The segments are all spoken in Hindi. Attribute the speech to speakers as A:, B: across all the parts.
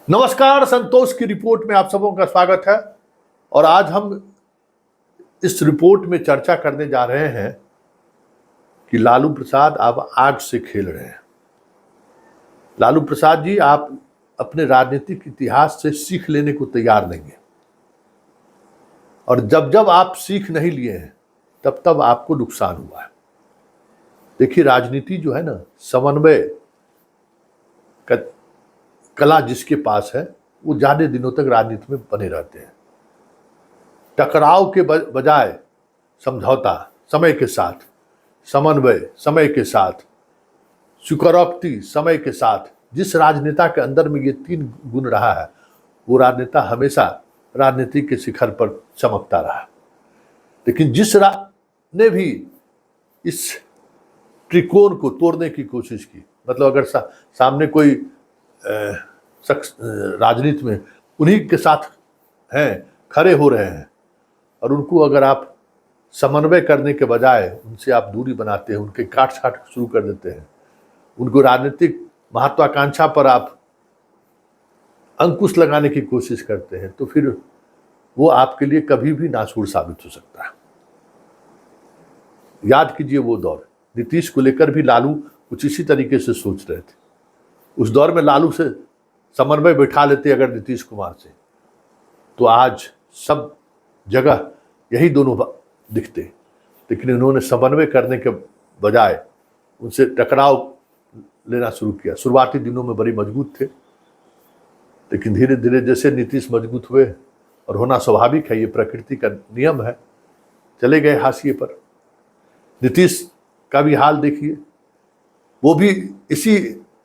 A: नमस्कार, संतोष की रिपोर्ट में आप सबों का स्वागत है। और आज हम इस रिपोर्ट में चर्चा करने जा रहे हैं कि लालू प्रसाद अब आग से खेल रहे हैं। लालू प्रसाद जी, आप अपने राजनीतिक इतिहास से सीख लेने को तैयार नहीं है, और जब जब आप सीख नहीं लिए हैं तब तब आपको नुकसान हुआ है। देखिए, राजनीति जो है ना, समन्वय का कला जिसके पास है वो ज्यादा दिनों तक राजनीति में बने रहते हैं। टकराव के बजाय समझौता समय के साथ, समन्वय समय के साथ, स्वीकारोक्ति समय के साथ, जिस राजनेता के अंदर में ये तीन गुण रहा है वो राजनेता हमेशा राजनीति के शिखर पर चमकता रहा। लेकिन जिस ने भी इस त्रिकोण को तोड़ने की कोशिश की, मतलब अगर सामने कोई शख्स राजनीति में उन्हीं के साथ हैं, खड़े हो रहे हैं, और उनको अगर आप समन्वय करने के बजाय उनसे आप दूरी बनाते हैं, उनके काट छाट शुरू कर देते हैं, उनको राजनीतिक महत्वाकांक्षा पर आप अंकुश लगाने की कोशिश करते हैं, तो फिर वो आपके लिए कभी भी नासूर साबित हो सकता है। याद कीजिए वो दौर, नीतीश को लेकर भी लालू कुछ इसी तरीके से सोच रहे थे। उस दौर में लालू से समन्वय बैठा लेते अगर नीतीश कुमार से, तो आज सब जगह यही दोनों दिखते। लेकिन इन्होंने समन्वय करने के बजाय उनसे टकराव लेना शुरू किया। शुरुआती दिनों में बड़ी मजबूत थे, लेकिन धीरे धीरे जैसे नीतीश मजबूत हुए, और होना स्वाभाविक है, ये प्रकृति का नियम है, चले गए हाशिए पर। नीतीश का भी हाल देखिए, वो भी इसी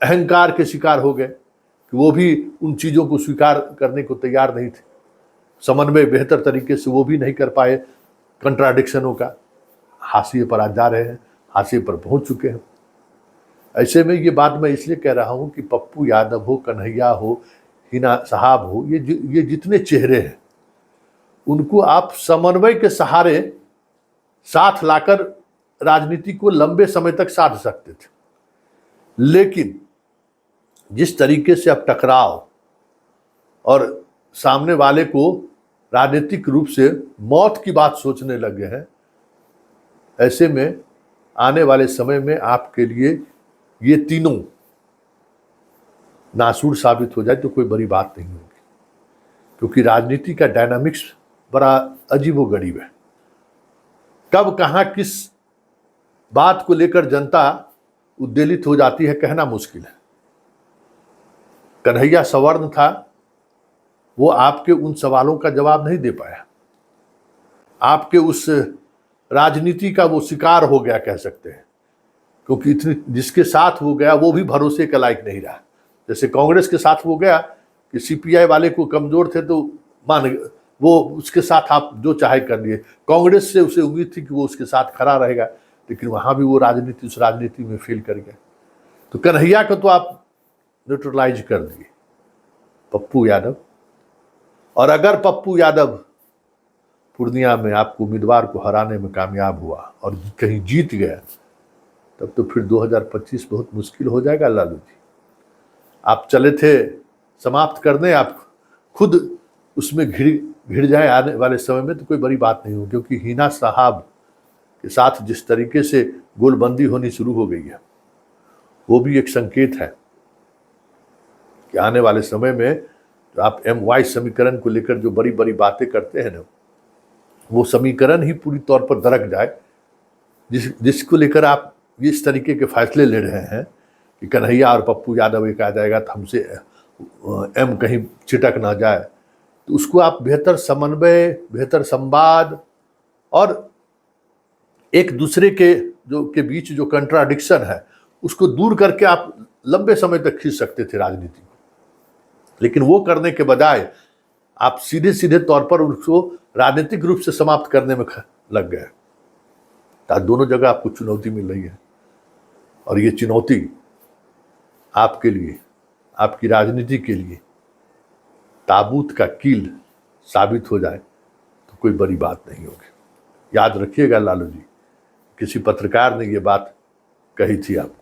A: अहंकार के शिकार हो गए कि वो भी उन चीज़ों को स्वीकार करने को तैयार नहीं थे। समन्वय बेहतर तरीके से वो भी नहीं कर पाए, कंट्राडिक्शनों का हाशिए पर आज जा रहे हैं, हाशिए पर पहुंच चुके हैं। ऐसे में ये बात मैं इसलिए कह रहा हूं कि पप्पू यादव हो, कन्हैया हो, हिना साहब हो, ये जितने चेहरे हैं उनको आप समन्वय के सहारे साथ लाकर राजनीति को लंबे समय तक साध सकते थे। लेकिन जिस तरीके से अब टकराव और सामने वाले को राजनीतिक रूप से मौत की बात सोचने लगे हैं, ऐसे में आने वाले समय में आपके लिए ये तीनों नासूर साबित हो जाए तो कोई बड़ी बात नहीं होगी, क्योंकि राजनीति का डायनामिक्स बड़ा अजीबोगरीब है। कब कहां किस बात को लेकर जनता उद्वेलित हो जाती है कहना मुश्किल है। कन्हैया सवर्ण था, वो आपके उन सवालों का जवाब नहीं दे पाया। आपके उस राजनीति का वो शिकार हो गया कह सकते हैं, क्योंकि इतनी जिसके साथ वो गया वो भी भरोसे के लायक नहीं रहा। जैसे कांग्रेस के साथ वो गया कि सीपीआई वाले को कमजोर थे तो मान वो उसके साथ आप जो चाहे कर लिए। कांग्रेस से उसे उम्मीद थी कि वो उसके साथ खड़ा रहेगा, लेकिन वहां भी वो राजनीति उस राजनीति में फेल कर गया। तो कन्हैया को तो आप न्यूट्रलाइज कर दिए, पप्पू यादव। और अगर पप्पू यादव पूर्णिया में आपको उम्मीदवार को हराने में कामयाब हुआ और कहीं जीत गया, तब तो फिर 2025 बहुत मुश्किल हो जाएगा। लालू जी, आप चले थे समाप्त करने, आप खुद उसमें घिर जाए आने वाले समय में तो कोई बड़ी बात नहीं हो, क्योंकि हिना साहब के साथ जिस तरीके से गोलबंदी होनी शुरू हो गई है वो भी एक संकेत है कि आने वाले समय में जो आप MY समीकरण को लेकर जो बड़ी बड़ी बातें करते हैं ना, वो समीकरण ही पूरी तौर पर दरक जाए, जिसको लेकर आप इस तरीके के फैसले ले रहे हैं कि कन्हैया और पप्पू यादव एक आ जाएगा तो हमसे M कहीं छिटक ना जाए। तो उसको आप बेहतर समन्वय, बेहतर संवाद और एक दूसरे के बीच जो कंट्राडिक्शन है उसको दूर करके आप लंबे समय तक खींच सकते थे राजनीति को। लेकिन वो करने के बजाय आप सीधे सीधे तौर पर उसको राजनीतिक रूप से समाप्त करने में लग गए। आज दोनों जगह आपको चुनौती मिल रही है, और ये चुनौती आपके लिए, आपकी राजनीति के लिए ताबूत का कील साबित हो जाए तो कोई बड़ी बात नहीं होगी। याद रखिएगा लालू जी, किसी पत्रकार ने ये बात कही थी आप